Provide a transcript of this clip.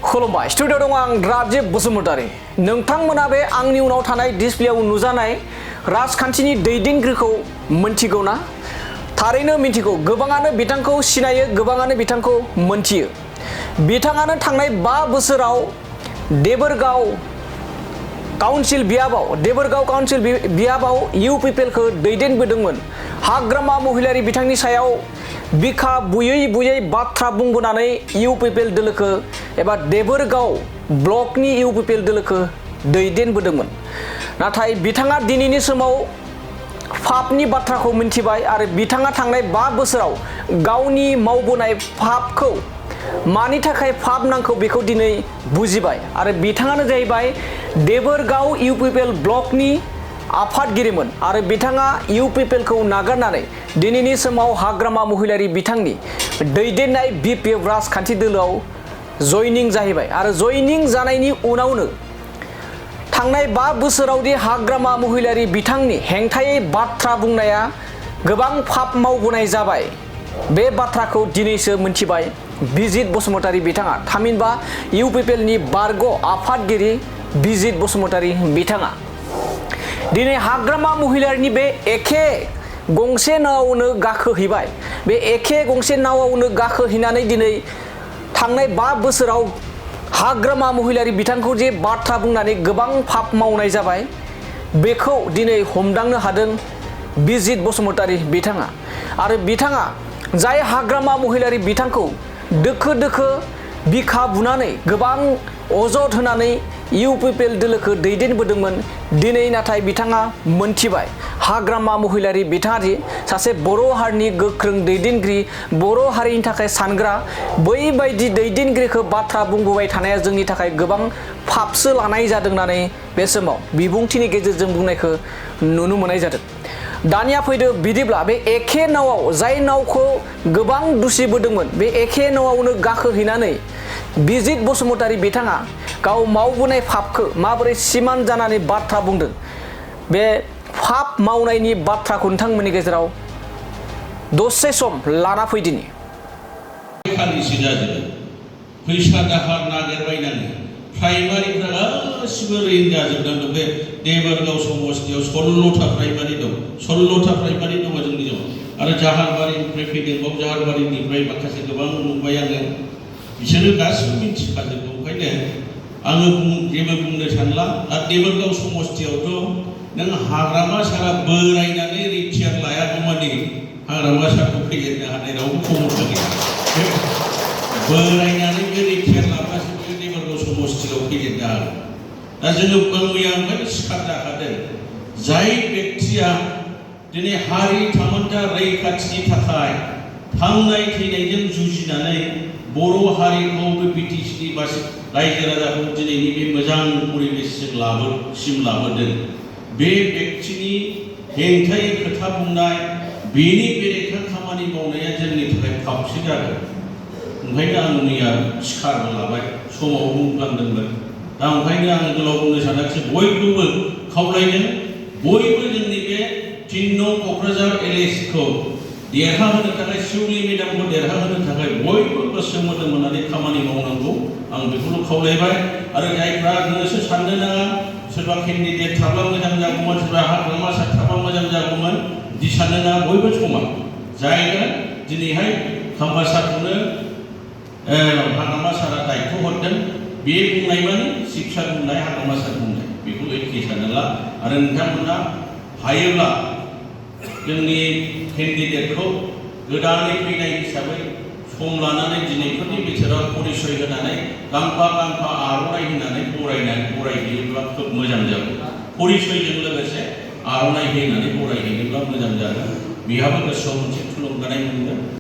खुलुमबाय स्टुडियो दं आं राजिब बसुमतारी नोंथांमोना बे आंनि उनाव थानाय डिसप्लेआव नुजानाय राजखान्थिनि दैदेनगिरिखौ मोनथिगौना थारैनो मिथिगौ गोबाङानो बिथांखौ सिनायो गोबाङानो बिथांखौ मोनथियो बिथाङानो थांनाय 5 बोसोराव देबोरगाव काउन्सिल बियाबाव इउपिपिएलखौ दैदेनबोदोंमोन हाग्रामा महिलारि बिथांनि सायाव बिखा बुयै बाथ्रा बुंबोनानै इउपिपिएल दोलोखौ एबा देबोरगाव ब्लकनि इउपिपिएल दोलोखौ दैदेनबोदोंमोन नाथाय बिथाङा दिनैनि समाव पापनि बाथ्राखौ मिन्थिबाय आरो बिथाङा थांनाय 5 बोसोराव गावनि मावबोनाय पापखौ मानि थाखाय पाप नांगौ बेखौ दिनै बुजिबाय आरो बिथाङानो जाहैबाय देबोरगाव इउपिपिएल ब्लकनि आफादगिरिमोन आरो बिथाङा इउपिपिएलखौ नागारनानै दिनैनि समाव हाग्रामा महिलारि बिथांनि दैदेननाय बिपिएफ राजखान्थि दोलोआव जयनिं जाहैबाय आरो जयनिं जानायनि उनावनो थांनाय 5 बोसोरावदि हाग्रामा महिलारि बिथांनि हेंथायै बाथ्रा बुंनाया गोबां पाप मावबोनाय जाबाय बे बाथ्राखौ दिनैसो मिथिबाय बिजित बसुमतारी बिथाङा थामहिनबा इउपिपिएलनि बारग' आफादगिरि बिजित बसुमतारी बिथाङा दिनै हाग्रामा महिलारिनि बे एखे गंसे नावआवनो गाखोहैबाय बे एखे गंसे नावआवनो गाखोहैनानै दिनै थांनाय 5 बोसोराव हाग्रामा महिलारि बिथांखौ जे बाथ्रा बुंनानै गोबां पाप मावनाय जाबाय बेखौ दिनै हमदांनो हादों बिजित बसुमतारी बिथाङा आरो बिथाङा जाय हाग्रामा महिलारि बिथांखौ दोखो दोखो बिखा बुनानै गोबां अजद होनानै इउपिपिएल दोलोखौ दैदेनबोदोंमोन दिनै नाथाय बिथाङा मोनथिबाय हाग्रामा महिलारि बिथाङा सासे बर' हारिनि गोख्रों दैदेनगिरि बर' हारिनि थाखाय सानग्रा बैबायदि दैदेनगिरिखौ बाथ्रा बुंबोबाय थानाया जोंनि थाखाय गोबां पापसो लानाय जादों होननानै बे समाव बिबुंथिनि गेजेरजों बुंनायखौ नुनो मोननाय जादों दानिया फैदो बिदिब्ला बे एखे नावआव जाय नावखौ गोबां दुसिबोदोंमोन बे एखे नावआवनो गाखोहैनानै बिजित बसुमतारी बिथाङा गाव मावबोनाय पापखौ माबोरै सिमान जानानै बाथ्रा बुंदों बे पाप मावनायनि बाथ्राखौ नोंथांमोननि गेजेराव दसे सम लाना फैदिनि फैसा दाहार नागिरबायनानै प्राइमारिफ्रा गासिबो ओरैनो जाजोबनानै बे देबोरगाव समस्थियाव 16टा प्राइमारि दं 16टा प्राइमारि दङ जोंनियाव आरो जाहारबारिनिफ्राय फैदों बाव जाहारबारिनिफ्राय माखासे गोबां नुबाय आङो बिसोरो गासिबो मिथिखाजोबो ओंखायनो आङो जेबो बुंनो सानला आरो देबोरगाव समस्थियावथ' नों हाग्रामा सारा बोरायनानै रिटियार लायागौमानि हाग्रामा सारखौ फेजेननो हानाय रावबो खमथा गैया बोरायनानै बे रिटियार लाब्लासो बे देबोरगाव समस्थियाव फेजेननो हागोन दा जोङो मैया ओंखायनो सिखार जाखादों जाय बेक्तिया दिनै हारि थामोन्था रैखाथिनि थाखाय थांनाय थैनायजों जुजिनानै बर' हारिखौ बे बिटिसिनि रायजो राजाखौ दिनैनि बे मोजां परिबेससिम लाबोदों बे बेक्तिनि हेंथायै खोथा बुंनाय बेनि बेरेखा खामानि मावनाया जोंनि थाखाय पापसो जादों ओंखायनो आं मैया सिखारबो लाबाय समाव बुंफ्लांदोंमोन दा ओंखायनो आं गोलाव बुंनो सानाखिसै बयखौबो खावलायदों बयबो जोंनि बे 3 नं क'क्राझार एलएसिखौ देरहाहोनो थाखाय शिउली मेडामखौ देरहाहोनो थाखाय बयबो गोसो मोदोम होनानै खामानि मावनांगौ आं बेखौल' खावलायबाय आरो जायफ्रा नोंसो साननो नाङा सोरबा केन्डिडेट थाब्ला मोजां जागौमोन सोरबा हाग्रामा सार थाब्ला मोजां जागौमोन बिदि साननो नाङा बयबो समान जायगा दिनैहाय खाम्फा सारखौनो हाग्रामा सारा दायथ' हरदों बे बुंनाय माने शिबसा बुंनाय हाग्रामा सार बुंनाय बेखौ एखे सानोला आरो नोंथांमोना हायोब्ला जोंनि केन्डिडेटखौ गोदानै फैनाय हिसाबै सम लानानै दिनैफोरनि बिथोराव परिचय होनानै गांफा आर'नाइ होनानै बरायहैयोब्ला खोब मोजां जागोन परिचयजों लोगोसे आर'नाइ होनानै बरायहैयोब्ला मोजां जागोन बेहाबो गोसोआव मोनसे थुलुंगानाय मोनगोन।